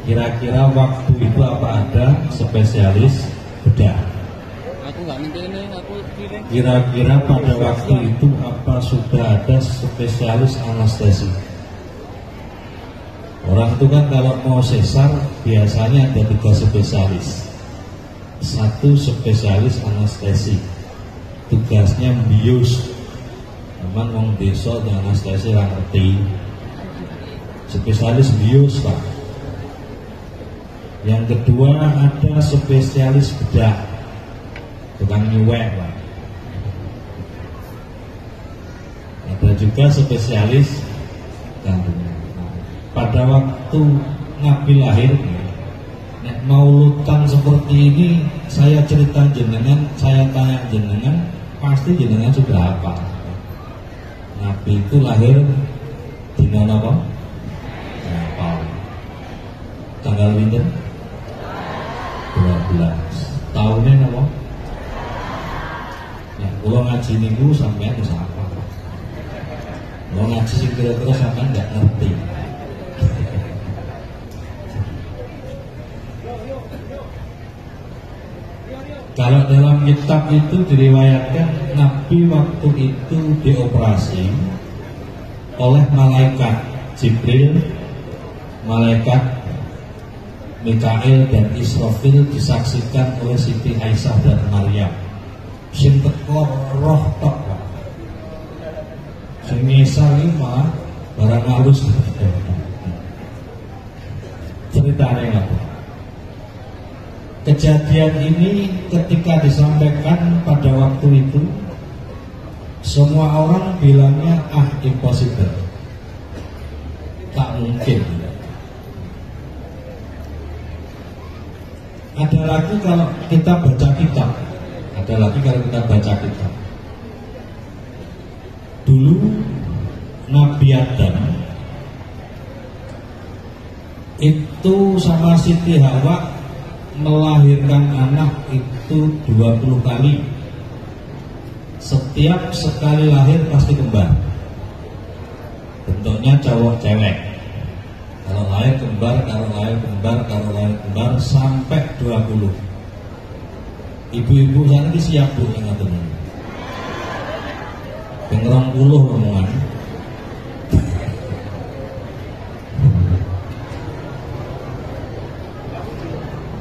Kira-kira waktu itu apa ada spesialis bedah? Aku nggak ngerti ini, aku pilih. Kira-kira pada waktu itu apa sudah ada spesialis anestesi? Orang itu kan kalau mau sesar biasanya ada 3 spesialis. 1 spesialis anestesi, tugasnya bius. Memang wong desa dengan anestesi lah ngerti. Spesialis bius Pak. Yang kedua ada spesialis bedah, tukang nyuwek Pak. Ada juga spesialis kandungan. Pada waktu Nabi lahir, nek maulutan seperti ini, saya cerita jenengan, saya tanya jenengan, pasti jenengan sudah apa? Nabi itu lahir dina napa? Apa? Tanggal pinten? 12. Tahunnya napa? Ya, kula ngaji niku sampean bisa apa? Kula ngaji sing kira-kira sampean nggak ngerti. Kalau dalam kitab itu diriwayatkan Nabi waktu itu dioperasi oleh malaikat Jibril, malaikat Mikail dan Israfil, disaksikan oleh Siti Aisyah dan Maryam. Sing teko roh tok, sing ngisar iki malah barang halus. Ceritanya apa? Kejadian ini ketika disampaikan pada waktu itu, semua orang bilangnya impossible, tak mungkin. Ada lagi kalau kita baca kitab, dulu Nabi Adam itu sama Siti Hawa melahirkan anak itu 20 kali. Setiap sekali lahir pasti kembar. Bentuknya cowok cewek. Kalau lahir kembar, sampai 20. Ibu-ibu sana ini siap Bu yang ngatur. Pengerang 10 rombongan.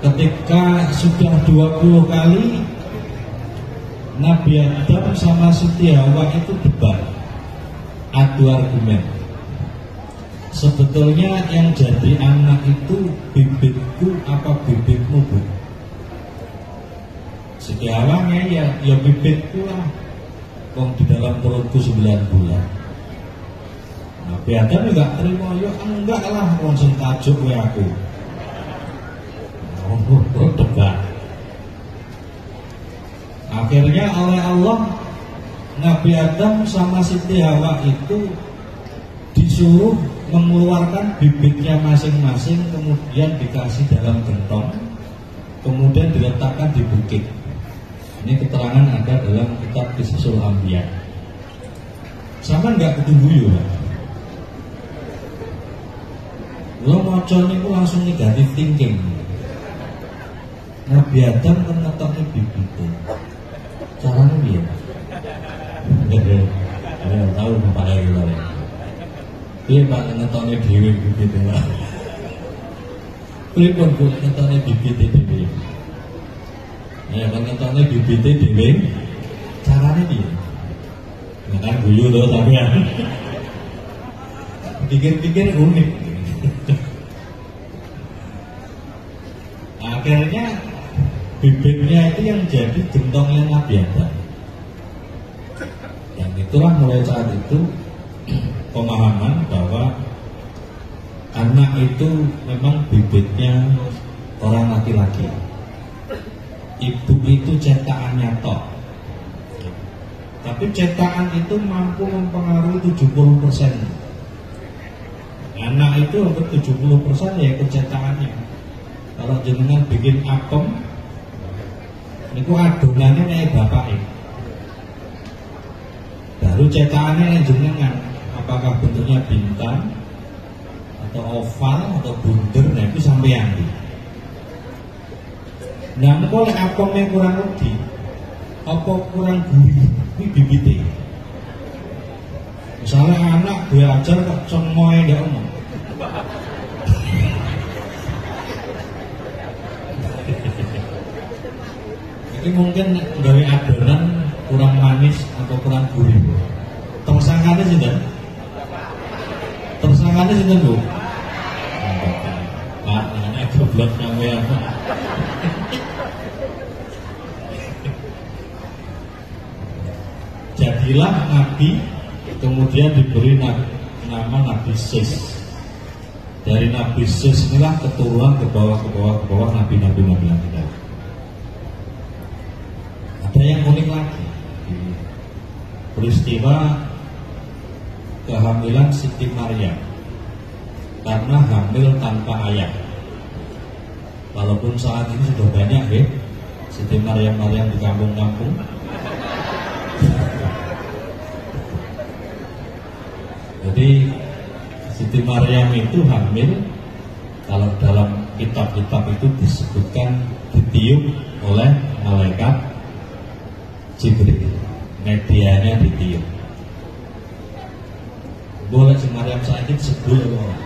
Ketika sudah 20 kali, Nabi Adam sama Siti Hawa itu debat, adu argumen. Sebetulnya yang jadi anak itu bibitku apa bibitmu Bu? Siti Hawa ya bibitku lah, kong di dalam perutku 9 bulan. Nabi Adam juga terima, ya enggak lah, kong sing tajuk we aku. Debat. Akhirnya oleh Allah, Nabi Adam sama Siti Hawa itu disuruh mengeluarkan bibitnya masing-masing, kemudian dikasih dalam gentong, kemudian diletakkan di bukit. Ini keterangan ada dalam kitab Qisasul Anbiya. Sama nggak ketubuh ya? Lo maca niku langsung negatif thinking. Nabi Adam kan ngetoknya bibitnya. Caranya dia tahu Pak Ayo. Dia Pak ngetoknya dewe bibitnya. Pripun Bu ngetoknya bibitnya dewe. Ya kan ngetoknya bibitnya dewe. Caranya dia. Nggak guyu loh tapi ya. Pikir-pikir unik. Akhirnya bibitnya itu yang jadi gentongnya Nabi Adam. Dan itulah mulai saat itu pemahaman bahwa anak itu memang bibitnya orang laki-laki. Ibu itu cetakannya tok. Tapi cetakan itu mampu mempengaruhi 70%. Anak itu hampir 70% ya cetakannya. Kalau jenengan bikin apem, niku adonannya kayak bapak ini. Baru cetakannya yang jenengan, apakah bentuknya bintang atau oval atau bunder, nah itu sampean. Nah, engko lek apeme kurang wedi, apa kurang gurih, kuwi bibite. Misalnya anak belajar kok cemoy ndak omong. Ini mungkin gawe adonan kurang manis atau kurang gurih. Tersangkane sinten? Tersangkane sinten, Bu? Pak, ini goblok sampean. Jadilah nabi, kemudian diberi nama Nabi Sis. Dari Nabi Sis inilah keturunan ke bawah nabi-nabi lagi. Ada yang unik lagi, peristiwa kehamilan Siti Maryam karena hamil tanpa ayah. Walaupun saat ini sudah banyak ya Siti Maryam di kampung-kampung. Jadi Siti Maryam itu hamil, kalau dalam kitab-kitab itu disebutkan ditiup oleh malaikat Jibril, medianya ditiup. Boleh si Maryam sakit sebul loh.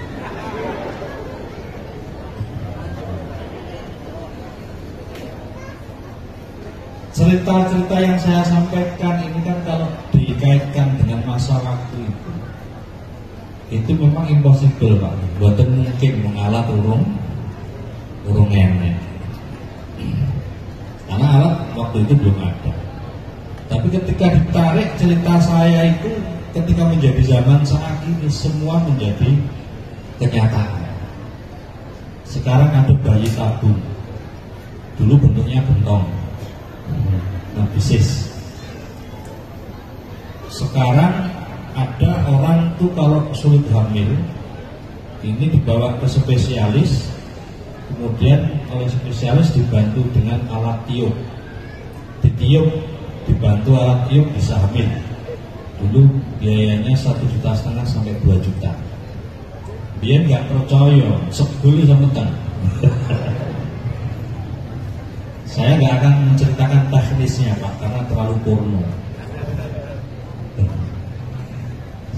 Cerita-cerita yang saya sampaikan ini kan kalau dikaitkan dengan masa waktu itu memang impossible Pak. Buatan mungkin mengalat urung enek. Karena alat waktu itu belum ada. Tapi ketika ditarik cerita saya itu, ketika menjadi zaman saat ini, semua menjadi kenyataan. Sekarang ada bayi tabung, dulu bentuknya gentong, Nabisis. Sekarang ada orang tuh kalau sulit hamil, ini dibawa ke spesialis, kemudian oleh spesialis dibantu dengan alat tiup, ditiup, dibantu alat tiup bisa hamil. Dulu biayanya 1,5 juta sampai 2 juta. Dia nggak percaya, sebul sama tan. Saya nggak akan menceritakan teknisnya Pak, karena terlalu porno.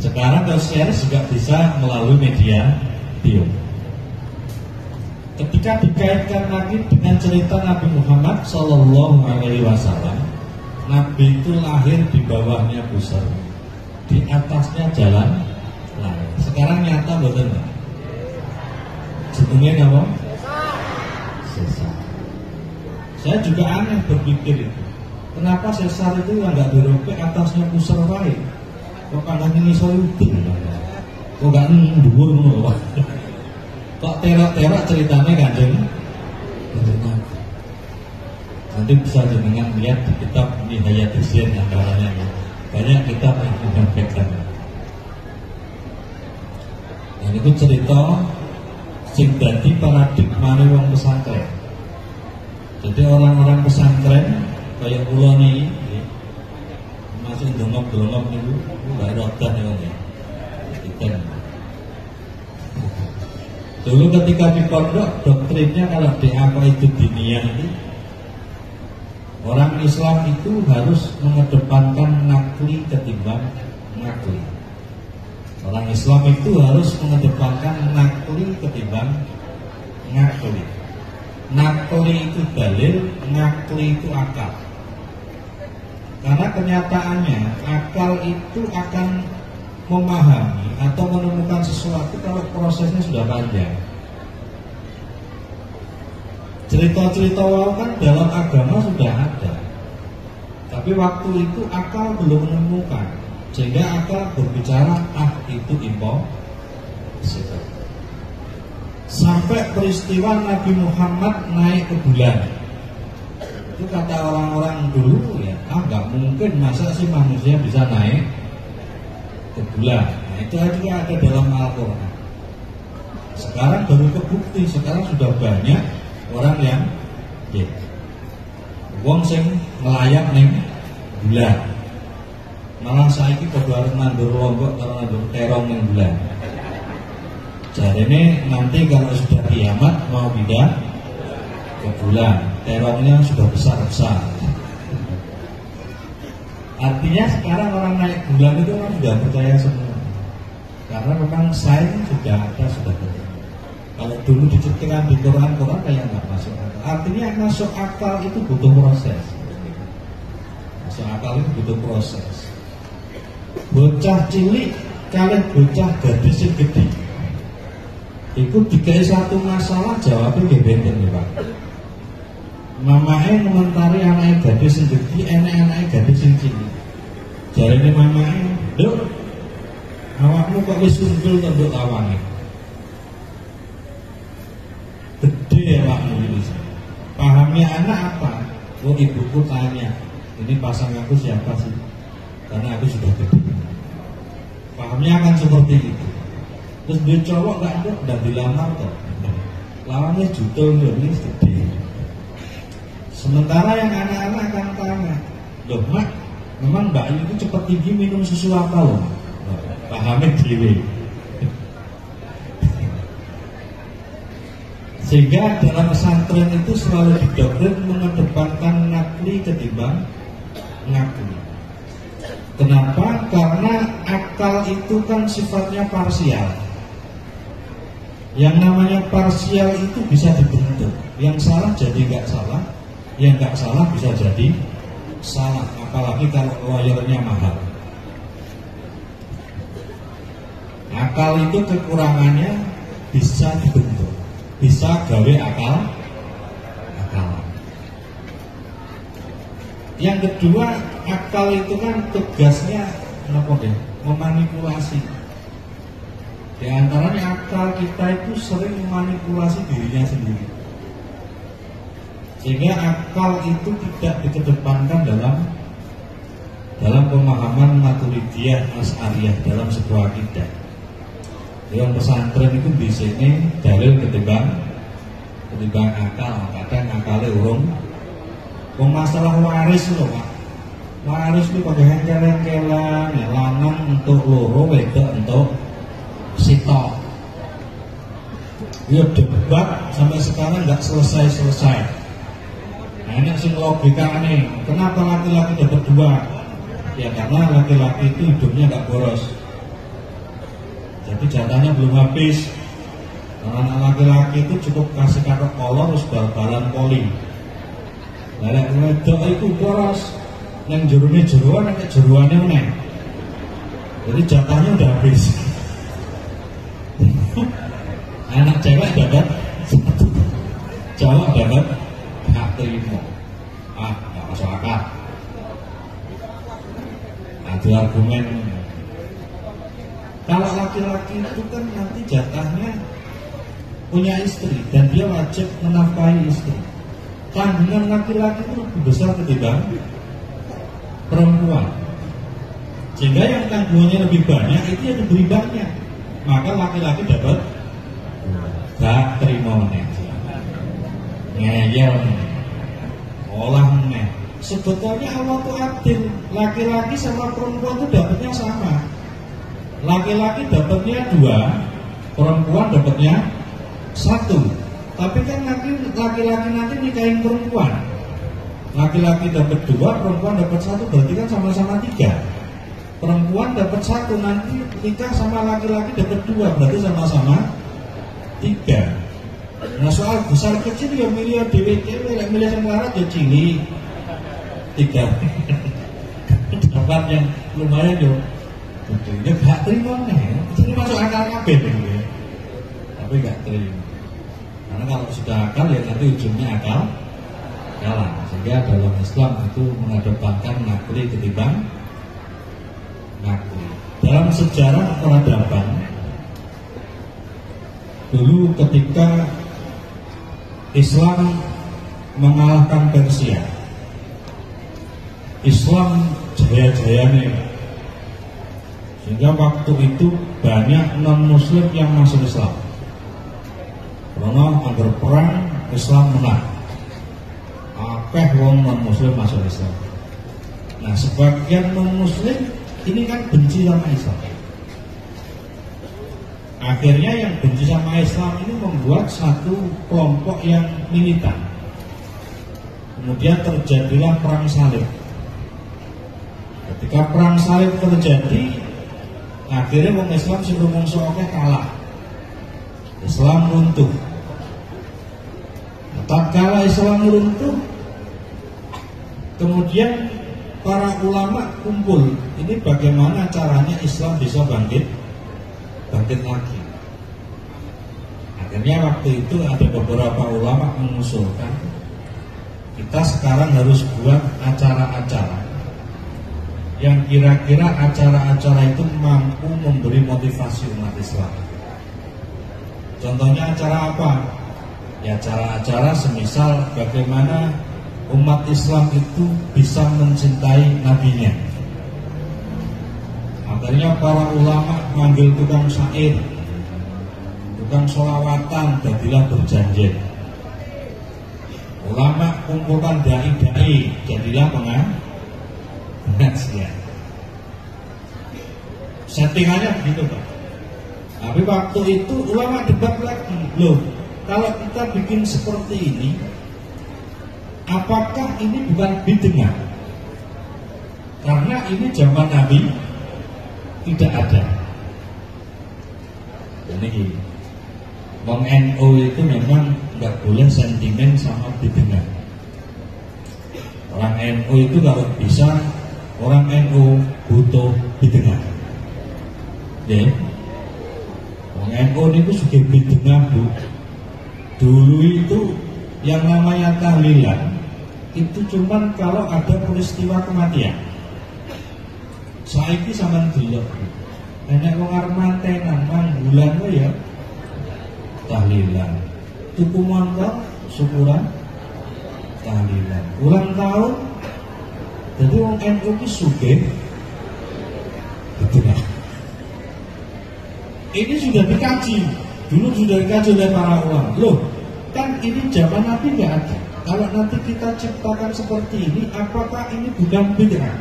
Sekarang spesialis juga bisa melalui media tiup. Ketika dikaitkan lagi dengan cerita Nabi Muhammad SAW, Nabi itu lahir di bawahnya busur, di atasnya jalan lain. Sekarang nyata betul nggak? Jenenge apa? Sesar. Saya juga aneh berpikir itu. Kenapa sesar itu yang nggak dirobek atasnya busur lain? Kok kadang ini solidin? Kok nggak nundur? Kok terok-terok ceritanya Kanjeng? Nanti bisa jenengan lihat di kitab Nihayatul Sir antaranya ya. Banyak kitab yang menyampaikan. Dan itu cerita sing dadi paradigmane wong pesantren. Jadi orang-orang pesantren kayak kula niki masih dongok-dongok niku enggak rodah ya. Kita dulu ketika di pondok doktrinnya kalau di apa itu diniyah ini, orang Islam itu harus mengedepankan nakli ketimbang ngakli. Orang Islam itu harus mengedepankan nakli ketimbang ngakli. Nakli itu dalil, ngakli itu akal. Karena kenyataannya akal itu akan memahami atau menemukan sesuatu kalau prosesnya sudah panjang. Cerita-cerita wow kan dalam agama sudah ada, tapi waktu itu akal belum menemukan, sehingga akal berbicara itu impossible. Sampai peristiwa Nabi Muhammad naik ke bulan, itu kata orang-orang dulu ya, nggak mungkin masa sih manusia bisa naik ke bulan. Nah, itu juga ada dalam Al-Quran. Sekarang baru kebukti, sekarang sudah banyak orang yang wong sing melayang ning bulan. Malah saiki padha arep nandur lombok karo nandur terong ning bulan. Jadi ini nanti kalau sudah kiamat mau pindah ke bulan, terornya sudah besar-besar. Artinya sekarang orang naik bulan itu orang sudah percaya semua, karena memang sains sudah ada, sudah ada. Kalau dulu diceritakan di Quran kayak nggak masuk akal. Artinya masuk akal itu butuh proses. Masuk akal itu butuh proses. Bocah cilik kalian bocah gadis yang gede, itu dikai satu masalah jawabnya nggih benten ya Pak. Mamae komentari anaknya gadis yang gede, anaknya gadis yang cilik. Jarine mamae, "Duk, awakmu kok wis unggul to nduk awange." Gede awakmu ini. Pahamnya anak apa? Oh, ibuku tanya, "Ini pasanganku siapa sih?" Karena aku sudah gede. Pahamnya akan seperti itu. Terus dia cowok nggak ada, udah dilamar kok. Lawannya juta ini gede. Sementara yang anak-anak akan tanya, "Loh mak, memang Mbak Ayu itu cepat tinggi minum susu apa loh?" Pahamnya dewe. Sehingga dalam pesantren itu selalu didoktrin mengedepankan nakli ketimbang ngakli. Kenapa? Karena akal itu kan sifatnya parsial. Yang namanya parsial itu bisa dibentuk. Yang salah jadi nggak salah, yang nggak salah bisa jadi salah. Apalagi kalau lawyernya mahal. Akal itu kekurangannya bisa dibentuk, bisa gawe akalan. Yang kedua, akal itu kan tugasnya memanipulasi. Di antaranya akal kita itu sering memanipulasi dirinya sendiri, sehingga akal itu tidak dikedepankan dalam pemahaman Maturidiyah Asy'ariyah dalam sebuah akidah. Yang pesantren itu di sini dalil ketimbang akal. Kadang akalnya urung. Masalah waris loh Pak. Waris itu pakai hengkel-hengkelan, ya lanang untuk loro, wedok untuk sitok. Ya debat sampai sekarang nggak selesai. Nah ini sing logika nih, kenapa laki-laki dapat dua? Ya karena laki-laki itu hidupnya nggak boros. Jadi jatahnya belum habis. Anak laki-laki itu cukup kasih kartu kolor terus bal-balan poli. Lelek wedok itu boros, yang jeruannya meneng. Jadi jatahnya udah habis. Anak cewek dapat satu, cowok dapat hak terima. Nggak masuk akal. Ada argumen. Kalau laki-laki itu kan nanti jatahnya punya istri dan dia wajib menafkahi istri. Tanggungan laki-laki itu lebih besar ketimbang perempuan. Sehingga yang tanggungannya lebih banyak itu yang diberi banyak. Maka laki-laki dapat gak terima meneh. Ngeyel olah meneh. Sebetulnya Allah itu adil. Laki-laki sama perempuan itu dapatnya sama. Laki-laki dapatnya 2, perempuan dapatnya 1. Tapi kan laki-laki nanti nikahin perempuan. Laki-laki dapat 2, perempuan dapat 1, berarti kan sama-sama 3. Perempuan dapat 1, nanti nikah sama laki-laki dapat 2, berarti sama-sama 3. Nah soal besar kecil ya milih dewe-dewe, milih yang larat ya cilik 3. Dapat yang lumayan yo. Dia gak terima nih. Ini masuk akal kabeh ya. Tapi gak terima. Karena kalau sudah akal ya nanti ujungnya akalan. Sehingga dalam Islam itu mengedepankan nakli ketimbang nakli. Dalam sejarah peradaban dulu ketika Islam mengalahkan Persia, Islam jaya-jayanya, sehingga waktu itu banyak non-muslim yang masuk Islam. Karena agar perang Islam menang, akeh wong non-muslim masuk Islam. Nah sebagian non-muslim ini kan benci sama Islam. Akhirnya yang benci sama Islam ini membuat satu kelompok yang militan. Kemudian terjadilah perang salib. Ketika perang salib terjadi, akhirnya orang Islam sudah mengsoalnya kalah. Islam runtuh. Tatkala Islam runtuh, kemudian para ulama kumpul. Ini bagaimana caranya Islam bisa bangkit lagi. Akhirnya waktu itu ada beberapa ulama mengusulkan, kita sekarang harus buat acara-acara yang kira-kira acara-acara itu mampu memberi motivasi umat Islam. Contohnya acara apa? Ya acara-acara semisal bagaimana umat Islam itu bisa mencintai nabinya. Akhirnya para ulama manggil tukang syair, tukang sholawatan, jadilah berjanji. Ulama kumpulkan dai-dai, jadilah pengajian. Settingannya begitu Pak. Tapi waktu itu ulama debat lagi, loh kalau kita bikin seperti ini, apakah ini bukan bid'ah? Karena ini zaman Nabi tidak ada. Jadi Wong NU itu memang nggak boleh sentimen sama bid'ah. Orang NU itu kalau bisa, orang NU butuh bid'ah. Ya, Wong NU itu sudah bid'ah Bu. Dulu itu yang namanya tahlilan itu cuman kalau ada peristiwa kematian. Saiki sampean delok. Nek wong arep mantenan manggulan ya tahlilan. Tuku motor syukuran tahlilan. Ulang tahun jadi wong NU ki sugih. Betul. Ini sudah dikaji. Dulu sudah dikaji oleh para ulama. Loh, kan ini zaman Nabi nggak ada. Kalau nanti kita ciptakan seperti ini, apakah ini bukan bid'ah?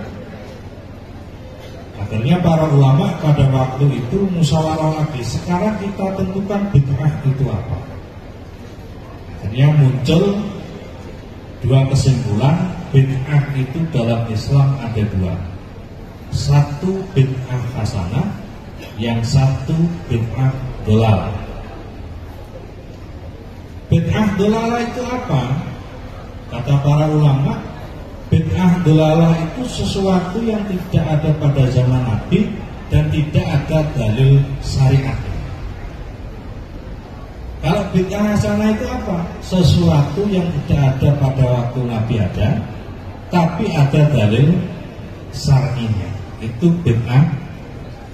Akhirnya para ulama pada waktu itu musyawarah lagi. Sekarang kita tentukan bid'ah itu apa? Akhirnya muncul dua kesimpulan. Bid'ah itu dalam Islam ada dua. Satu bid'ah hasanah, yang satu bid'ah dolalah. Bid'ah dolalah itu apa? Kata para ulama, bid'ah dolalah itu sesuatu yang tidak ada pada zaman Nabi dan tidak ada dalil syariat. Kalau bid'ah hasanah itu apa? Sesuatu yang tidak ada pada waktu Nabi ada, tapi ada dalil syar'inya. Itu bid'ah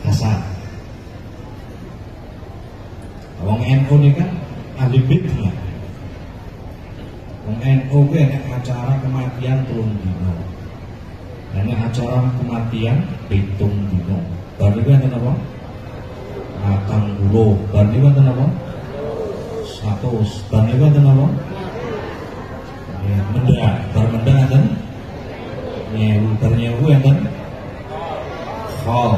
hasanah. Wong NU ini kan ahli bid'ah. Wong NU ku enek acara kematian 3 dino. Enek acara kematian 7 dino. Bar niku enten apa? 80. Bar niku enten apa? 100. Bar niku enten apa? Ya, mendak. Bar mendak enten nyewu. Bar nyewu enten khol.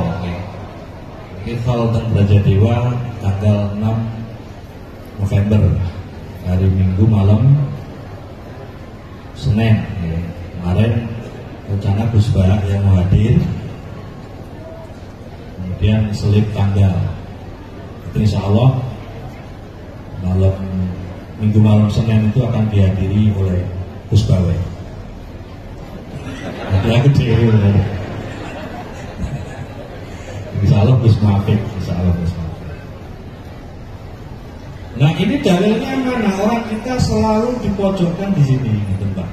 Iki khol teng Brajadewa tanggal 6 November, hari Minggu malam Senin ya. Kemarin rencana Gus Barak yang mau hadir, kemudian selip tanggal itu insya Allah malam Minggu malam Senin itu akan dihadiri oleh Gus Bawe. Aku dewi insya Allah Gus Mafik, insya Allah Gus Mafik. Nah ini dalilnya mana? Orang kita selalu dipojokkan di sini, gitu Pak.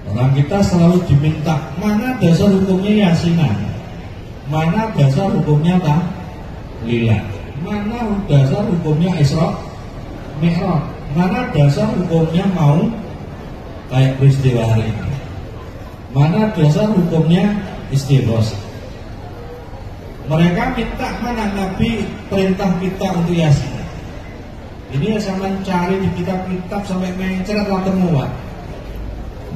Orang kita selalu diminta mana dasar hukumnya yasinan, mana dasar hukumnya tahlilan, mana dasar hukumnya Isra Mi'raj, mana dasar hukumnya mau kayak peristiwa hari ini, mana dasar hukumnya istighosa. Mereka minta mana Nabi perintah kita untuk yasinan. Ini ya sama cari di kitab-kitab sampai mencret lah temuan.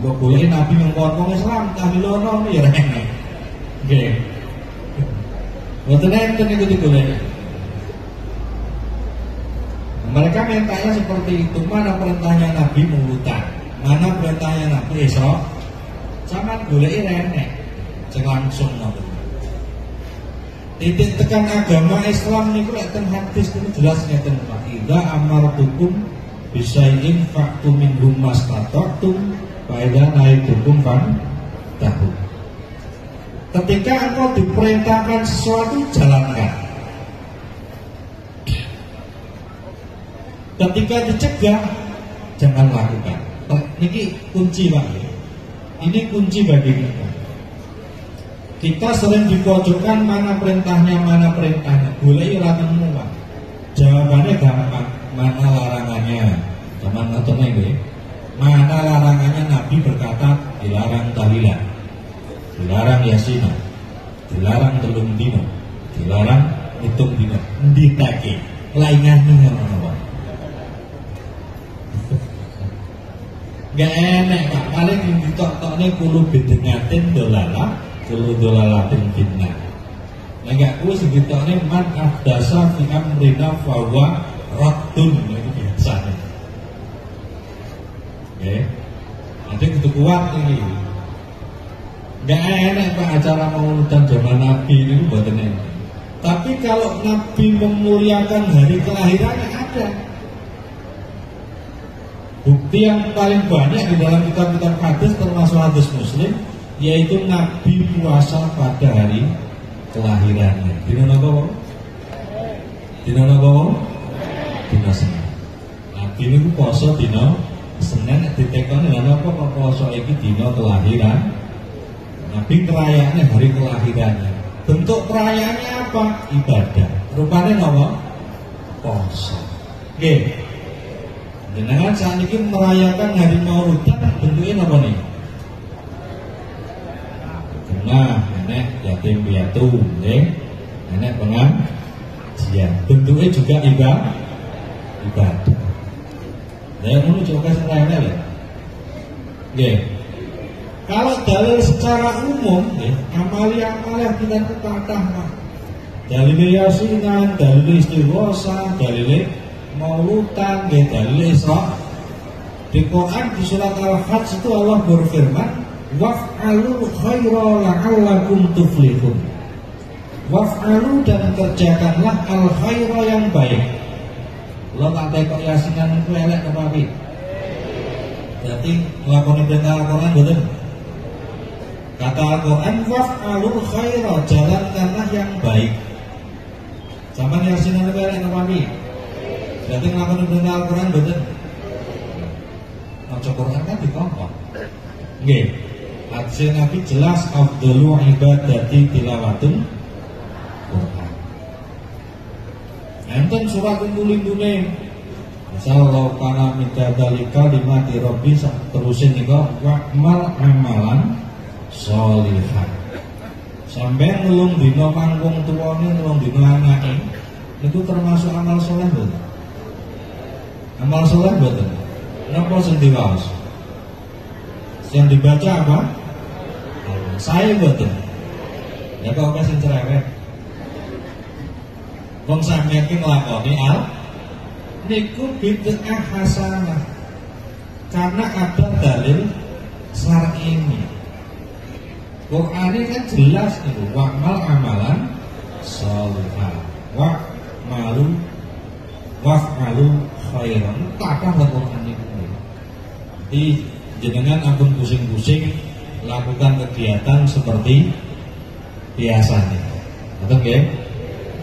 Gak boleh Nabi mengkongkong Islam, tahlilono ya rene. Oke. Betul enten itu boleh. Mereka mintanya seperti itu. Mana perintahnya Nabi mulutan, mana perintahnya Nabi Isra. Sama goleki renek sing langsung ngoten. Titik tekan agama Islam niku lek teng hadis niku jelas ngeten Pak. Idza amartukum bisyai'in fa'tu minhum mastata'tum fa idza naitukum tahu. Ketika engkau diperintahkan sesuatu, jalankan. Ketika dicegah, jangan lakukan. Ini kunci Pak. Ini kunci bagi kita. Kita sering dipojokkan mana perintahnya, boleh ora nemu Pak. Jawabannya gampang, mana larangannya. Teman atau nggih? Mana larangannya? Nabi berkata dilarang tahlilan, dilarang yasina, dilarang telung dino, dilarang hitung dino. Nditake lainane ngono. Gak enak Pak, paling ditok-tokne kulo bedengatin dolala, kulo dolalatin finna. Nah gak kulo segitokne man ahdasa fi amrina fawa raddun, itu biasanya. Oke, nanti itu kuat ini. Gak enak Pak acara mauludan zaman Nabi ini buatan ini. Tapi kalau Nabi memuliakan hari kelahirannya ada. Bukti yang paling banyak di dalam kitab-kitab hadis termasuk hadis Muslim, yaitu Nabi puasa pada hari kelahirannya. Dino napa? Dino napa? Dino Senin. Nabi niku puasa dino Senin ditekoni lha napa kok puasa iki dino kelahiran? Nabi perayaannya hari kelahirannya. Bentuk perayaannya apa? Ibadah. Rupanya napa? Puasa. Nggih. Jenengan saat ini merayakan hari Mauludan bentuknya apa nih? Bunga, nenek yatim piatu, nenek pengajian. Bentuknya juga ibadah. Saya mau coba serahnya ya. Kalau dalil secara umum, amalia kita kata dalil yasinan, dalil istighosa, dalil maulutan, dalil Isra. Di Quran di surat Al-Hajj itu Allah berfirman, waf'alu khaira la'allakum tuflihun. Waf'alu, dan kerjakanlah al-khaira yang baik. Lo tak tekok yasinan itu elek apa api? Berarti melakukan perintah Al-Quran betul. Kata Al-Quran, waf'alu khaira, jalankanlah yang baik. Sama yasinan itu elek apa api? Berarti melakukan perintah Al-Quran betul. Maca Quran kan dikongkong. Nggih. Hadis Nabi jelas afdalu ibadati tilawatun Quran. Enten surat kumpul-kumpule. Misal kana minta dalika limati rabbi terusin nika wa'mal amalan sholihan. Sampai nulung dina mangkung tuwane, nulung dina anake, itu termasuk amal soleh betul. Amal soleh betul. Napa sing diwaos? Yang dibaca apa? Saya betul. Ya kok sing cerewet. Wong sampeyan ki nglakoni niku bid'ah hasanah. Karena ada dalil syar'i. Quran ini kan jelas itu wa'mal amalan sholihan wa'malu khairan. Takah Quran ini. Di jenengan ampun pusing-pusing lakukan kegiatan seperti biasanya. Betul nggih?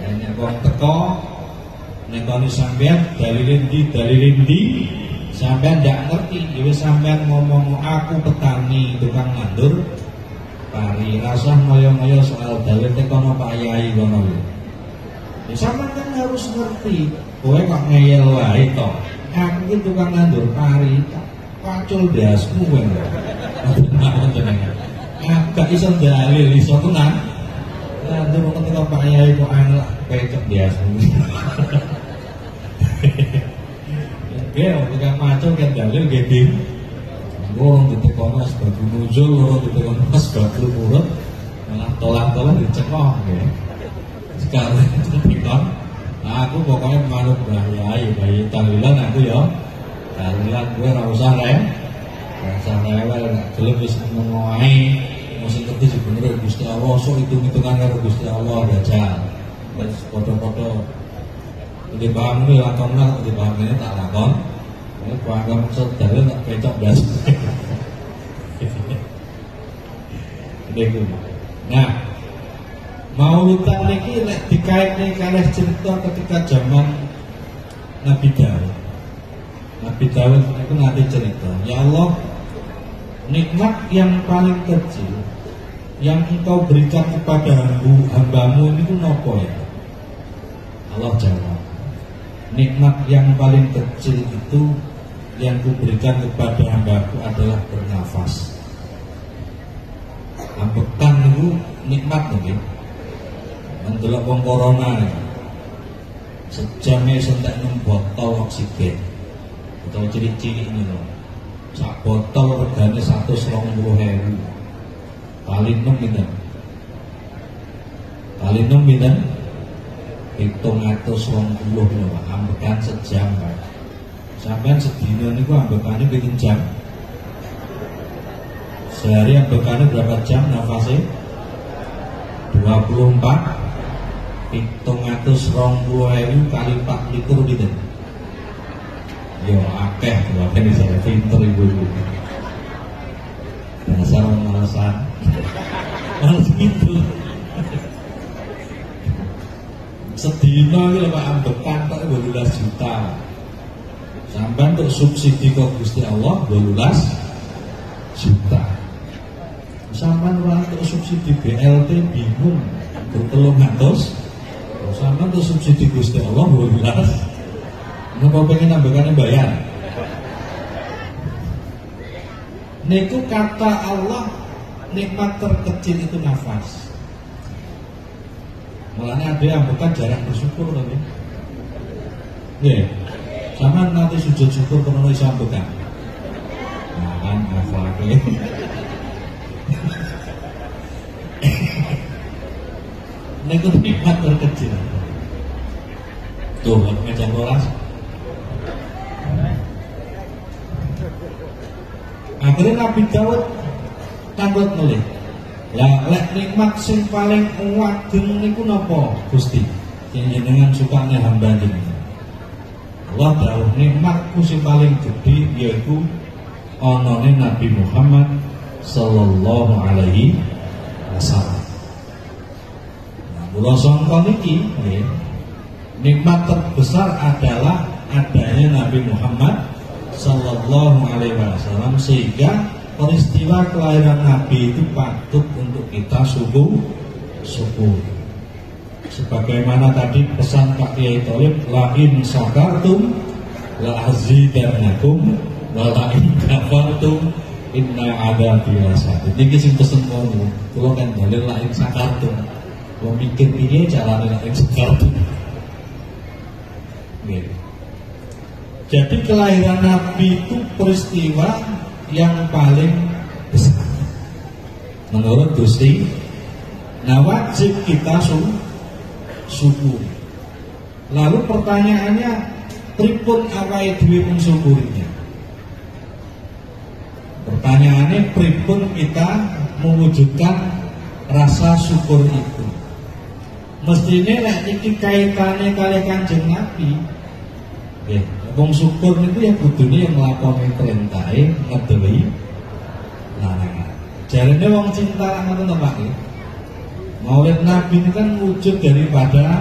Nek wong teko nekoni sampean dalilin di sampean ndak ngerti, ya wis sampean ngomong aku petani tukang nandur pari rasah ngoyo-ngoyo soal dalil tekono Pak Yai ngono lho. Ya sampean kan harus ngerti, kowe kok ngeyel wae to. Aku iki tukang nandur pari, pacul dasmu kowe. Gak iso dalil iso tenan. Nandur ketika Pak Yai kok anak pecek dasmu. Oke, tukang macul kan dalil nggih. Orang ditekono sebab nuzul, orang ditekono sebab urut, malah tolak-tolak dicekoh. Sekarang itu dikon Aku pokoknya manut Mbah Yai, bayi tahlilan aku ya. Tahlilan gue ora usah rewel, gak gelem wis ngono ae. Mesti ngerti sebenarnya Gusti Allah, sok hitung-hitungan karo Gusti Allah dajal. Wis foto-foto. Di paham ini lakon lah, di paham ini tak lakon. Ini paham maksud dalil tak kecok blas. Nah, Mauludan niki nek dikaitne kalih cerita ketika zaman Nabi Daud. Nabi Daud itu nanti cerita, ya Allah, nikmat yang paling kecil yang engkau berikan kepada hambamu itu nopo ya? Allah jawab, nikmat yang paling kecil itu yang kuberikan kepada hambaku adalah bernafas. Ambekan itu nikmat mungkin. Mendelok wong corona nih, sejamnya sentek 6 botol oksigen. Atau ciri-ciri ini loh, sak botol regane 120.000. Kali 6 pinten? Kali 6 pinten? 720 lho Pak, ambekan sejam Pak. Sampeyan sedina niku ambekane pinten jam? Sehari ambekane berapa jam nafasnya? 24. 720.000 kali 4 gitu. Yo akeh bapak ini saya pinter ibu-ibu. Dasar malasan. Malas gitu. Sedina iki Pak ambekan tok 12 juta. Sampai untuk subsidi ke Gusti Allah 12 juta. Sampai untuk subsidi BLT bingung bertelung ngatos. Sampai untuk subsidi Gusti Allah 12. Napa pengen nambahane bayar? Niku kata Allah, nikmat terkecil itu nafas. Mulanya ada yang bukan jarang bersyukur tapi. Nggih. Sama nanti sujud syukur kono iso ambekan. Nah, kan akhlake. Niku nikmat terkecil. Tuh, meja kelas. Akhirnya Nabi Daud takut melih. Lah lek nikmat sing paling wageng niku napa Gusti? Jenengan sukane hamba jenengan. Allah dawuh nikmatku sing paling gedhe yaiku anane Nabi Muhammad sallallahu alaihi wasallam. Nah, kula sangka niki nikmat terbesar adalah adanya Nabi Muhammad sallallahu alaihi wasallam, sehingga peristiwa kelahiran Nabi itu patut untuk kita syukur. Sebagaimana tadi pesan Pak Kiai Tholib, la in syakartum la azidannakum wa la in kafartum inna adzabi lasyadid. Niki sing pesen ngono. Kula kan dalil la in syakartum. Kula mikir piye carane la in syakartum. Nggih. Jadi kelahiran Nabi itu peristiwa yang paling besar menurut Gusti. Nah, wajib kita syukur. Lalu pertanyaannya, pripun awake dhewe mensyukurinya? Pertanyaannya, pripun kita mewujudkan rasa syukur itu? Mestinya lek iki kaitane kali Kanjeng Nabi. Nggih. Wong syukur niku ya kudune yang nglakoni perintahe, ngedewi larangan. Jarene wong cinta ngoten to Pak nggih. Maulid Nabi ini kan wujud daripada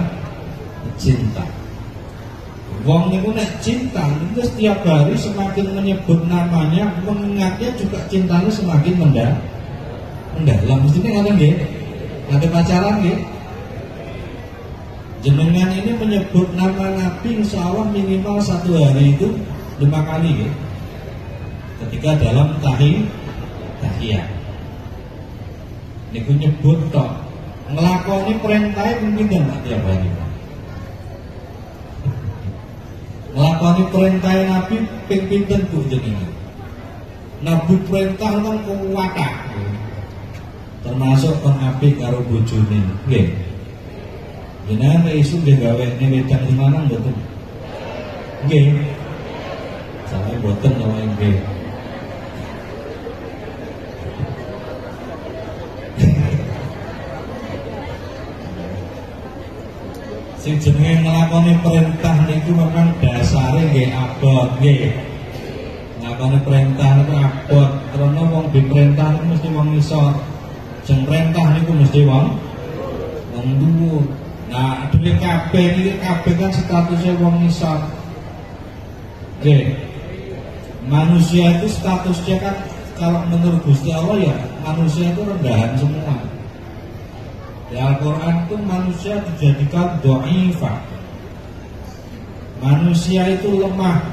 cinta. Wong niku nek cinta niku setiap hari semakin menyebut namanya, mengingatnya juga cintanya semakin mendalam. Mestinya ngoten nggih. Nanti pacaran nggih. Jenengan ini menyebut nama Nabi insya Allah minimal 1 hari itu 5 kali ya. Ketika dalam tahiyat niku nyebut tok, ngelakoni perintah mungkin enggak tiap hari. Ngelakoni perintah Nabi ping pinten Bu jenengan. Nabi perintah nang kuwata. Termasuk kon apik karo bojone. Nggih. Jenengan isu nggih gawe wedang Limanang mboten? Nggih. Saya mboten nama nggih. Sing jenenge nglakoni perintah niku memang dasare nggih abot nggih. Nglakoni perintah niku abot, karena wong diperintah niku mesti wong ngisor. Sing perintah niku mesti wong dhuwur. Nah, dhewe kabeh niki kabeh kan statusnya wong ngisor. Nggih. Manusia itu statusnya kan kalau menurut Gusti Allah ya manusia itu rendahan semua. Di Al-Quran itu manusia dijadikan dhaifah. Manusia itu lemah.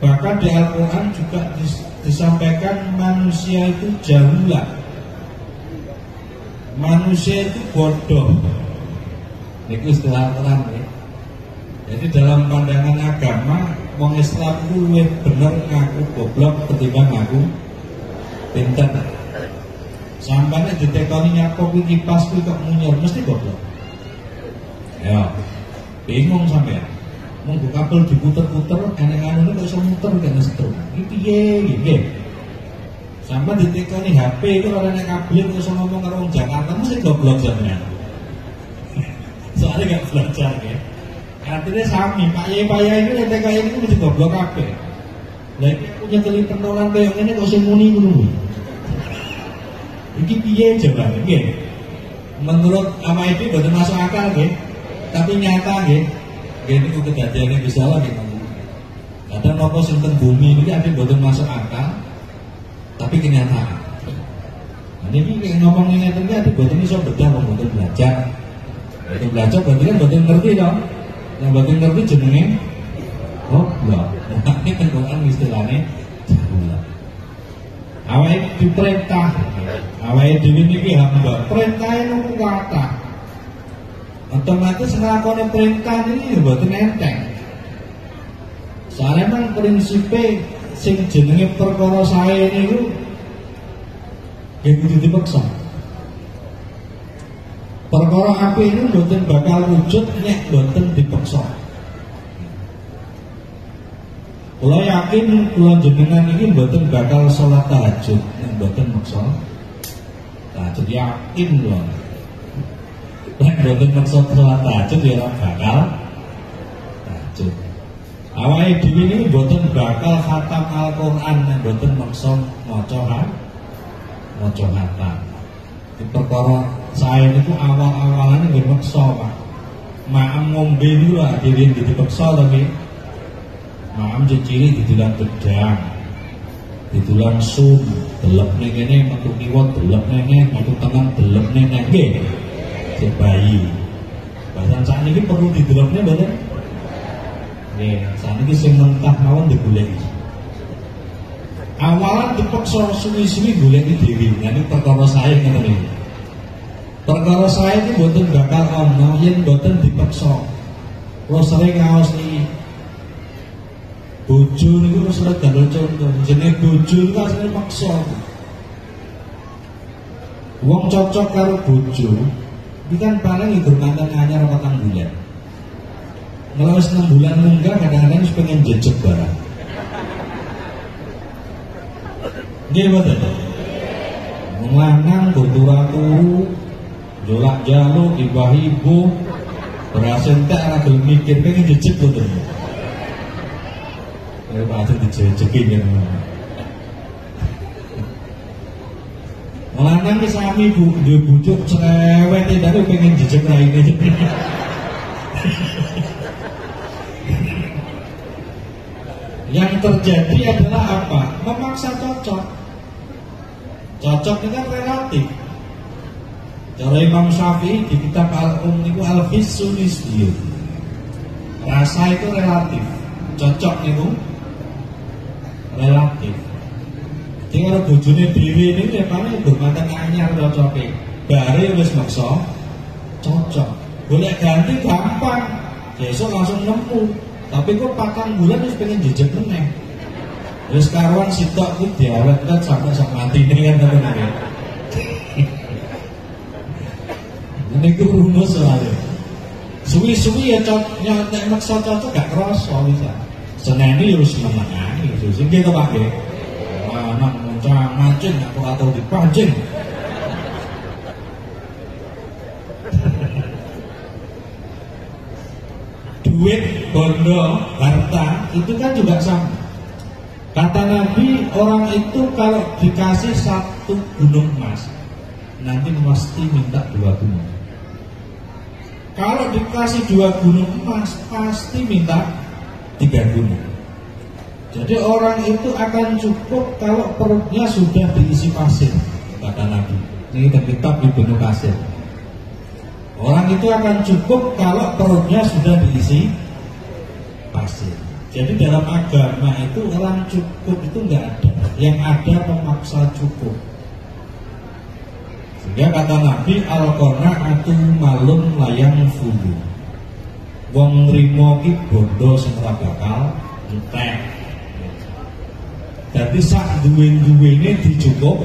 Bahkan di Al-Quran juga disampaikan manusia itu jahulah. Manusia itu bodoh. Itu istilah Al-Quran ya. Jadi dalam pandangan agama, wong Islam itu lebih bener ngaku goblok ketimbang ngaku pinter. Sampainya ditekoni nyakop kipas kuwi kok munyur mesti goblok. Ya, bingung sampean. Mung kabel diputer-puter, eneng-eneng kok iso muter kene setrum. Iki piye iki? Sampai ditekoni HP itu ora nek kabel kok iso ngomong karo wong Jakarta mesti goblok sampean. Soalnya gak belajar ya. Artinya sami, Pak Yai ini nek kaya ini mesti goblok kabeh. Lah iki punya teli pentolan kaya ngene kok sing muni ngono. Iki piye coba nggih? Menurut awake dhewe boten masuk akal nggih. Tapi nyata nggih. Nggih niku kedadiane bisa lah gitu. Kadang apa sing teng bumi niki ade boten masuk akal. Tapi kenyataan. Nah niki ngomong ngene iki ade boten iso bedah wong boten belajar. Boten belajar berarti kan boten ngerti to. Yang boten ngerti jenenge goblok. Nah iki kan istilahnya jahulah. Awake diperintah, awake dhewe niki hamba. Perintahe niku kathah. Otomatis nglakoni perintah niki mboten enteng. Soale memang prinsipe sing jenenge perkara sae niku nggih kudu dipaksa. Perkara apik niku mboten bakal wujud nek mboten dipaksa. Kula yakin kula jenengan ini mboten bakal sholat tahajud, mboten maksa. Tahajud yakin lho. Nek mboten maksa sholat tahajud ya ora bakal tahajud. Awake dhewe ini mboten bakal khatam Al-Qur'an nek mboten maksa maca khatam. Di perkara saya niku awal-awalane nggih maksa, Pak. Maam ngombe niku lho dhewe dipaksa tapi maam ciri didulang gedang, didulang sun, delep ning kene metu kiwa delep nene, metu tengah delep nene nggih. Cek bayi. Bahkan saat ini perlu didelepne mboten? Nggih, saat ini sing mentah mawon digoleki. Awalan dipaksa suwi-suwi goleki dhewe. Nah ini perkara saya ngene iki. Perkara saya iki mboten bakal ana yen mboten dipaksa. Kula sering ngaos iki bojo niku wis ora gandul contoh. Jenenge bojo niku asline maksa. Wong cocok karo bojo, iki kan paling iku mantan anyar 4 bulan. Kalau wis 6 bulan munggah kadang-kadang wis pengen jejeg barang. Nggih mboten. Wong lanang turu jolak-jaluk ibu berhasil tak ora gelem mikir pengen jejeg mboten. Ayo pasti dijejekin ya. Melanang ki sami bu, duwe bujuk cerewet tapi pengen jejeg raine. Yang terjadi adalah apa? Memaksa cocok. Cocok itu kan relatif. Cara Imam Syafi'i di kitab Al-Niku Al-Hissu Nisbiyun. Rasa itu relatif. Cocok niku relatif. Jadi kalau bojone dhewe ini ya paling bermata anyar cocoke. Bare wis maksa cocok. Golek ganti gampang. Besok langsung nemu. Tapi kok 4 bulan wis pengen jejeg meneh. Wis karuan sitok ku diawet-awet sampai sak matine kan temen-temen. Ini ku rumus soalnya. Suwi-suwi ya nek maksa cocok gak kerasa bisa. Seneni harus menengani, sing gitu Pak nggih. Anak muncang mancing aku atau dipancing. Duit, bondo, harta itu kan juga sama. Kata Nabi, orang itu kalau dikasih 1 gunung emas, nanti pasti minta 2 gunung. Kalau dikasih 2 gunung emas, pasti minta 3 gunung. Jadi orang itu akan cukup kalau perutnya sudah diisi pasir, kata Nabi. Ini kitab Ibnu Katsir. Orang itu akan cukup kalau perutnya sudah diisi pasir. Jadi dalam agama itu orang cukup itu enggak ada. Yang ada memaksa cukup. Sehingga kata Nabi, al-qanaatu malun layang fulu. Wong nrimo ki bondo sing ora bakal entek. Dadi sak duwe-duwene dicukup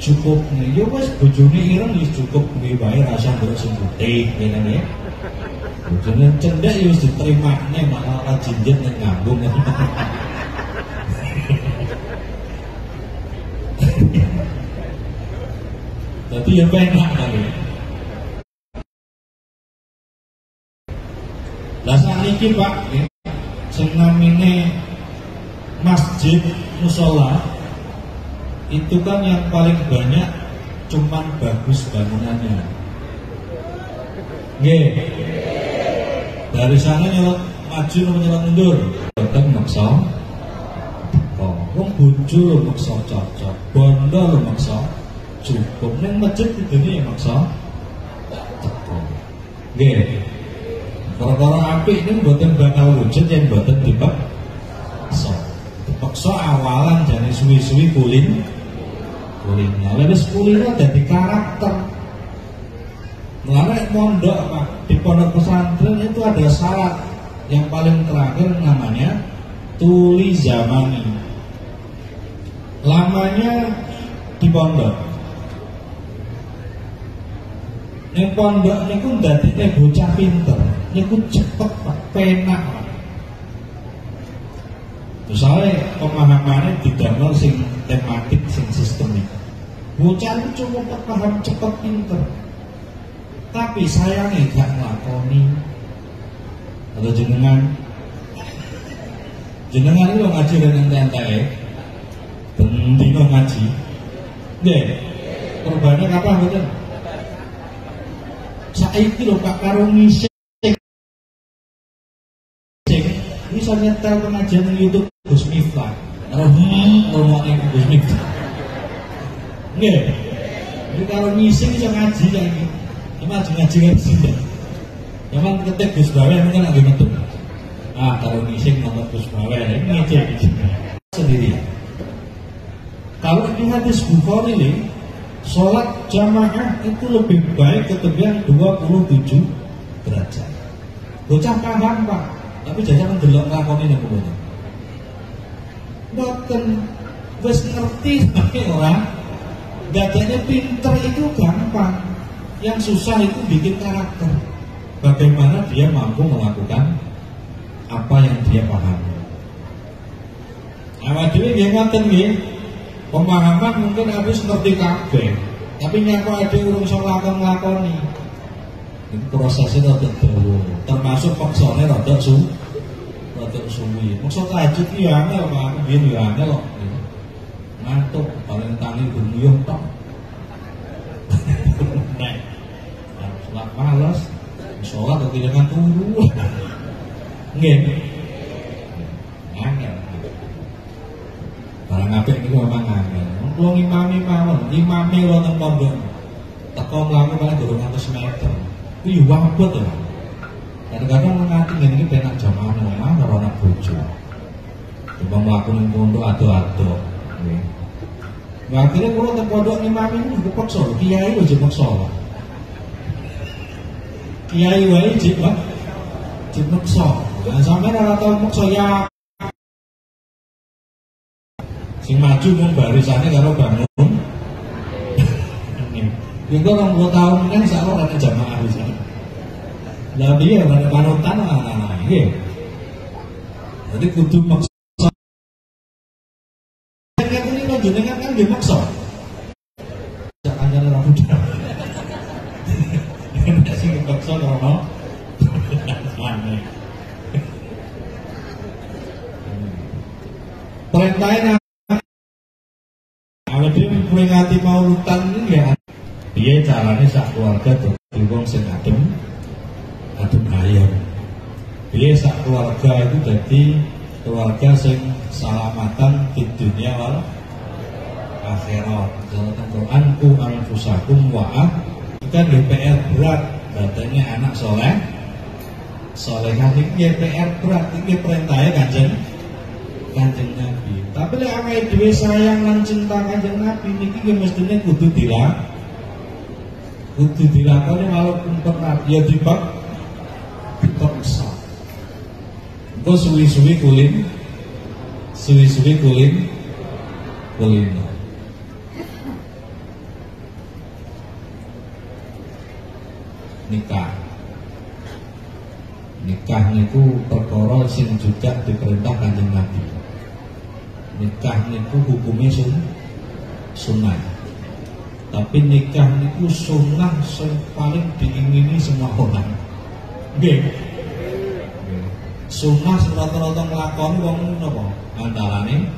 cukupne. Ya wis bojone ireng wis cukup kuwi wae rasa mbok sing putih ngene ya. Bojone cendhek ya wis diterimane malah ora jinjet ning ngambung. Dadi ya penak kali. Lah sakniki Pak, sing namine masjid musala itu kan yang paling banyak cuman bagus bangunannya. Nggih. Dari sana nyelot maju nyelot mundur. Boten maksa. Wong bojo lho maksa cocok, bondo lho maksa cukup. Ning masjid idene ya maksa teko. Nggih. Perkara apik ini mboten bakal wujud yen mboten dipaksa. Dipaksa awalan jane suwi-suwi kulin. Wis kulino dadi karakter. Mulane mondok Pak, di pondok pesantren itu ada syarat yang paling terakhir namanya tuli zamani. Lamanya di pondok. Ning pondok niku ndadekne bocah pinter, niku cepet Pak, penak Pak. Misalnya pemahamannya didamel sing tematik, sing sistemik. Bocah itu cuma paham cepet pinter. Tapi sayangnya gak ngelakoni. Atau jenengan itu ngaji dengan ente-ente bendino ngaji. Nggih. Perubahannya kapan betul? Saiki lho Pak karo ngising. Bisa nyetel pengajian di YouTube Gus Miftah. Ngomongin Gus Miftah. Nggih. Jadi kalau ngising bisa ngaji ya ini. Emang ngaji sini. Emang ketik Gus Bawe mungkin lagi metu. Kalau ngising nomor Gus Bawe ini ngaji sendiri. Kalau di hadis Bukhari ini, sholat jamaah itu lebih baik ketimbang 27 derajat. Bocah paham Pak, tapi jangan mendelok nglakoni nang kono. Mboten wis ngerti tapi ora. Dadane pinter itu gampang. Yang susah itu bikin karakter. Bagaimana dia mampu melakukan apa yang dia pahami. Awak dhewe nggih ngoten nggih. Pemahaman mungkin habis ngerti kabeh, tapi nyako ada urung iso nglakoni. Ini prosesnya rada dawa, termasuk paksane rada suwi. Maksud tahajud ki ya angel, Pak, aku biyen ya angel kok. Ngantuk, paling tangi gumuyuh tok. Nek salat malas, salat kok jangan turu. Nggih. Angel. Barang apik niku memang angel. Wong imami mawon, imame wonten pondok. Teko mlaku paling durung 100 meter. Kuwi wabot lho. Kadang-kadang ngati ngene iki penak jamaah omah karo anak bojo. Coba mlaku ning pondok ado-ado. Nggih. Lah akhire kula teng pondok imami niku kepeksa, kiai lho jek maksa. Kiai wae jek maksa. Lah sampeyan ora tau maksa ya. Sing maju mung barisane karo bangun. Minggu 20 tahun kan insyaallah ada jamaah di sana. Lah piye panutan anak-anak nggih. Jadi kudu maksa. Nek ini kan jenengan kan nggih maksa. Jangan ora muda. Nek sing maksa ora aneh. Perintahnya awake dhewe memperingati Maulidan ini ya. Piye carane sak keluarga dadi wong sing adem ayem. Piye sak keluarga itu dadi keluarga sing salamatan di dunia wal akhirat. Dalam Quran ku anfusakum wa kan PR berat katanya anak solehah ini PR berat ini perintahnya Kanjeng Nabi. Tapi lek awake dhewe sayang lan cinta Kanjeng Nabi niki mestine kudu dilakoni walaupun berat ya dipaksa. Engko suwi-suwi kulin nikah niku perkara sing juga diperintah Kanjeng Nabi. Nikah niku hukumnya sunnah. Tapi nikah niku sunnah sing paling diingini semua orang. Nggih. Sunnah sing rata-rata nglakoni wong napa? Antarane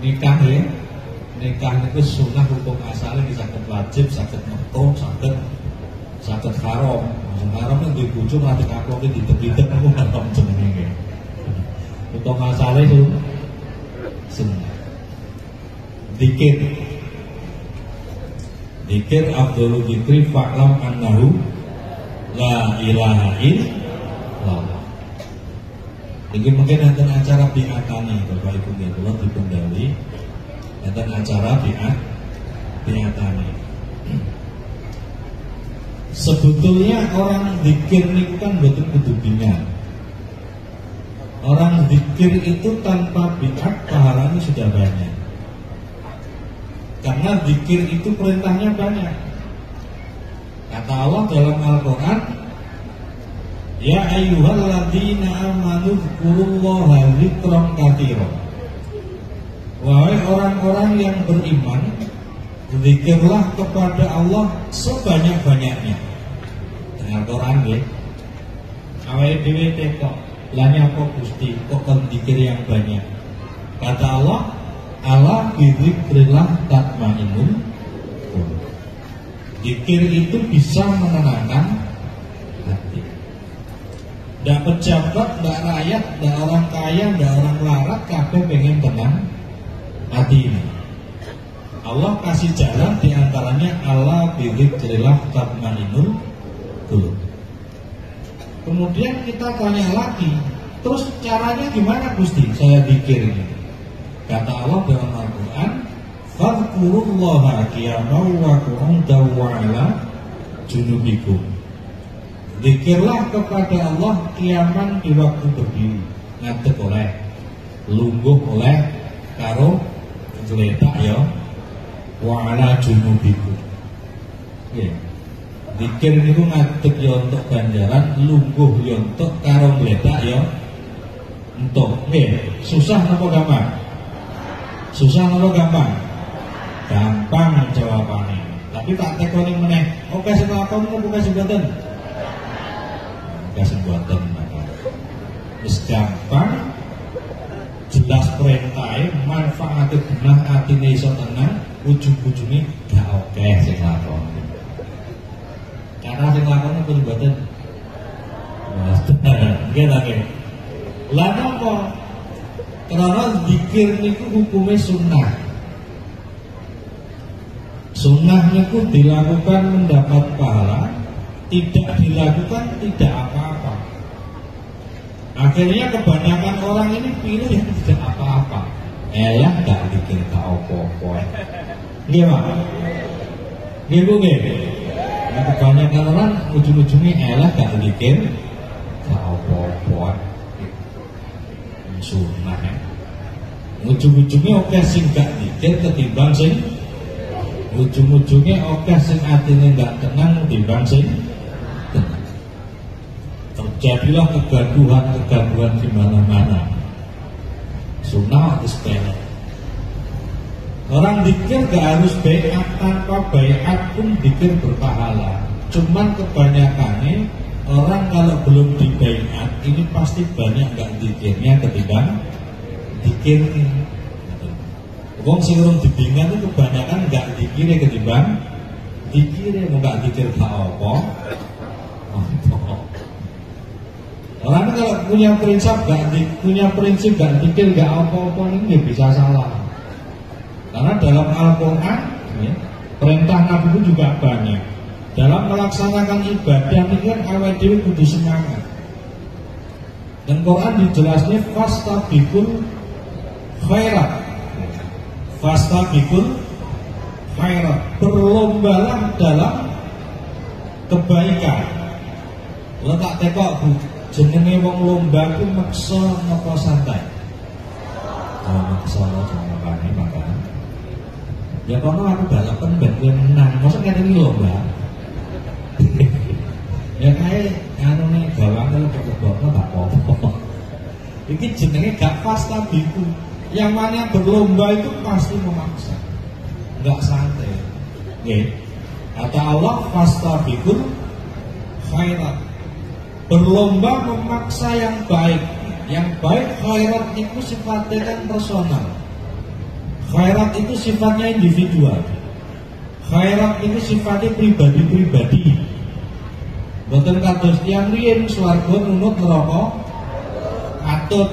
nikah ya. Nikah niku sunnah hukum asalnya saged wajib, saged makruh, saged haram. Haram yang dibujuk nanti kakak ini ditep-ditep aku haram jenenge nggih. Hukum asalnya itu sunnah. Dikir Abdul Dzikri fa'lam annahu la ilaha illallah. Ini mungkin nanti acara bi'atani Bapak Ibu nggih kula dipundhawuhi nanti acara bi'atani. Sebetulnya orang zikir niku kan betul kudu bingung. Orang zikir itu tanpa bid'ah pahalanya sudah banyak. Karena zikir itu perintahnya banyak. Kata Allah dalam Al-Quran, ya ayyuhalladzina amanu dzkurullaha dzikran katsiran. Wahai orang-orang yang beriman, zikirlah kepada Allah sebanyak-banyaknya. Dengan Al-Quran nggih. Awake dhewe tekok, lha nyapa Gusti kok kon zikir yang banyak. Kata Allah, ala bidzikrillah tatmainnul qulub. Zikir itu bisa menenangkan hati. Ndak pejabat, ndak rakyat, ndak orang kaya, ndak orang larat kabeh pengen tenang hati ini. Allah kasih jalan diantaranya ala bidzikrillah tatmainnul qulub. Kemudian kita tanya lagi, terus caranya gimana Gusti saya zikir ini? Kata Allah dalam Al-Quran, fadhkurullaha qiyaman wa qu'udan wa 'ala junubikum. Zikirlah kepada Allah qiyaman di waktu berdiri, ngadeg oleh, lungguh oleh karo gletak ya, wa 'ala junubikum. Nggih. Zikir niku ngadeg ya untuk ganjaran, lungguh ya untuk karo gletak ya untuk. Nggih, susah napa gampang? Susah atau gampang? Gampang jawabannya. Tapi tak tekoni meneh. Oke sing lakon opo sing mboten? Oke sing mboten. Wis gampang, jelas perintahnya, manfaatnya benar, atine iso tenang, ujung-ujungnya gak oke sing lakon. Karena sing lakon opo mboten? Nggih ta nggih. Lah napa? Karena zikir niku hukumnya sunnah. Sunnah niku dilakukan mendapat pahala, tidak dilakukan tidak apa-apa. Akhirnya kebanyakan orang ini pilih yang tidak apa-apa. Elah gak zikir gak apa-apa. Nggih Pak. Nggih Bu nggih. Kebanyakan orang ujung-ujungnya elah gak zikir gak apa-apa. Sunnah ya. Ujung-ujungnya oke sing gak zikir ketimbang sing ujung-ujungnya oke sing atine nggak tenang timbang sing tenang. Terjadilah kegaduhan di mana-mana. Sunnah sepele. Orang dikir gak harus baiat, tanpa baiat pun dikir berpahala. Cuman kebanyakannya orang kalau belum di baiat ini pasti banyak gak dikirnya ketimbang dikirnya. Wong sing urung dibingan itu kebanyakan gak dikire ketimbang dikire, mau gak dikir gak apa. Orang kalau punya prinsip gak dikir gak apa-apa ini bisa salah. Karena dalam Al-Quran ya, perintah Nabi itu juga banyak. Dalam melaksanakan ibadah ini kan awal dhewe kudu semangat. Dan Quran dijelasnya fastabiqul khairat. Fastabiqul khairat, berlombalah dalam kebaikan. Lo tak tekok Bu, jenenge wong lomba ku meksa napa santai. Oh, meksa makane makane. Ya kono aku balapan ben kowe menang, mosok kene iki lomba. Ya kae anune gawang kalau kebokno tak apa-apa. Iki jenenge gak fastabiqu. Yang mana berlomba itu pasti memaksa, enggak santai. Nggih. Kata Allah fastabiqul khairat. Berlomba memaksa yang baik. Yang baik khairat itu sifatnya kan personal. Khairat itu sifatnya individual. Khairat itu sifatnya pribadi-pribadi. Boten kados tiyang riyen swarga nunut neraka atut.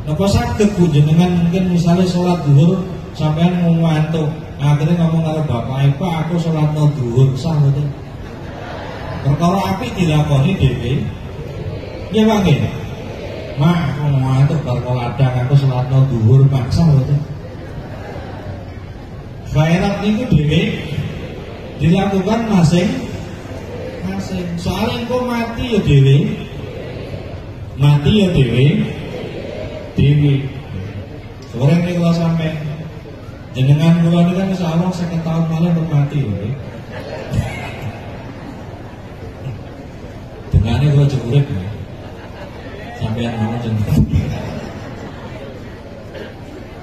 Napa saged Bu jenengan mungkin misalnya sholat zuhur sampean ngomong antuk, akhirnya ngomong karo bapak Pak aku sholat zuhur sah mboten. Perkara apik dilakoni dhewe. Nggih Pak nggih. Mak aku ngomong antuk perkara ladang aku sholat zuhur maksa mboten. Khairat niku dhewe dilakukan masing-masing. Soalnya engko mati ya dhewe. Mati ya dhewe. Sore ini kalau sampai jenengan kula ini kan insyaallah 50 tahun malah untuk mati lho. Dengane kula urip ya. Sampeyan mau jenengan.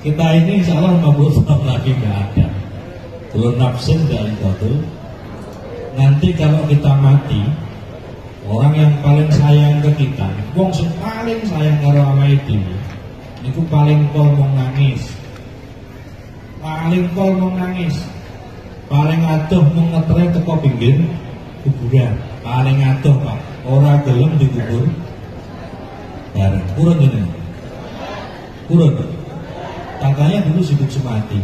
Kita ini insyaallah 50 tahun lagi enggak ada. Belum nafsin dari itu. Nanti kalau kita mati, orang yang paling sayang ke kita, wong sing paling sayang karo awake dhewe niku paling pol mau nangis. Paling pol mau nangis. Paling adoh mau ngetre teko pinggir kuburan. Paling adoh Pak, ora gelem dikubur bareng. Kurun jenengan. Kurun. Katanya dulu sibuk semati.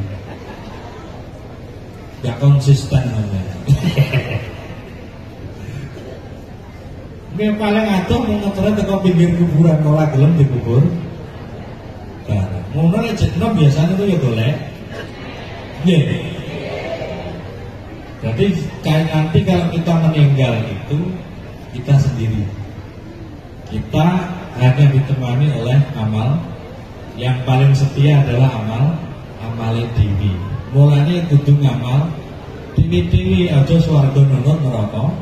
Gak konsisten namanya. Dia paling adoh mau ngetre teko pinggir kuburan, ora gelem dikubur. Ngono nek jeneng biasanya itu ya golek. Nggih. Jadi nanti kalau kita meninggal itu kita sendiri. Kita hanya ditemani oleh amal. Yang paling setia adalah amal dewi. Mulanya kudu ngamal dewi aja swarga nunut neraka.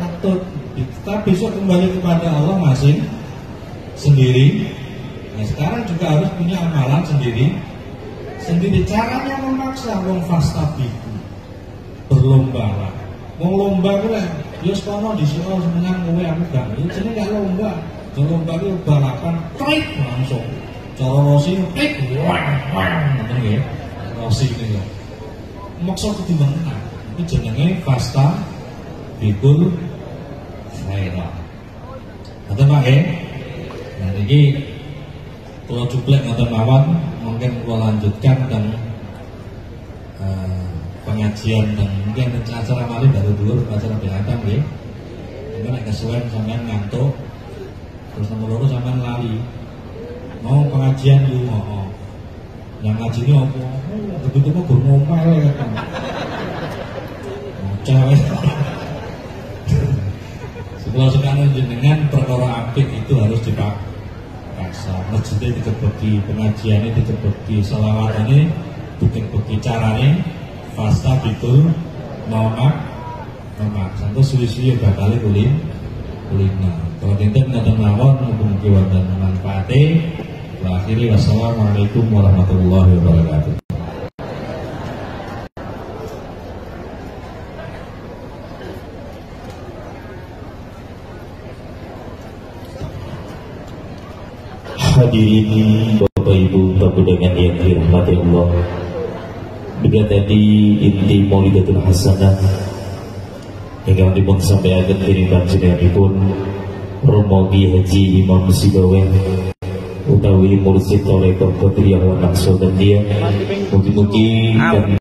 Atau kita besok kembali kepada Allah masing sendiri. Nah sekarang juga harus punya amalan sendiri. Caranya memaksa wong fastabiqu. Berlomba lah. Wong lomba ku lek ya kono disuruh menang kowe aku gak. Jenenge gak lomba. Lomba ku balapan trik langsung. Cara Rosi trik ngoten nggih. Rosi niku. Maksa kudu menang. Iki jenenge fastabiqul khairat. Ngoten Pak nggih. Nah iki kalau cuplek ngoten mawon mungkin kalau lanjutkan dan pengajian dan mungkin acara malih baru dulu acara biadab ya. Mungkin nek kesuwen sampean ngantuk terus nomor 2 sampean lali. Mau pengajian lu mau. Yang ngaji ini apa? Begitu kok gur ngomel ya kan. Cewek. Setelah sekarang jenengan perkara apik itu harus dipakai. Masjidnya dikebeki, pengajiannya dikebeki, selawatannya dikebeki, caranya Fasta gitu nomak santo suwi-suwi bakal kulina. Kalau dinten ngoten mawon mugi wonten manfaate. Wa akhiri wassalamualaikum warahmatullahi wabarakatuh. Hadirin Bapak Ibu tamu dengan yang dirahmati Allah. Bila tadi inti Maulidatul Hasanah yang dipun sampaikan dari panjenenganipun Romogi Haji Imam Sibawen utawi Mursid oleh Dr. Triawan Nakso dan dia mugi-mugi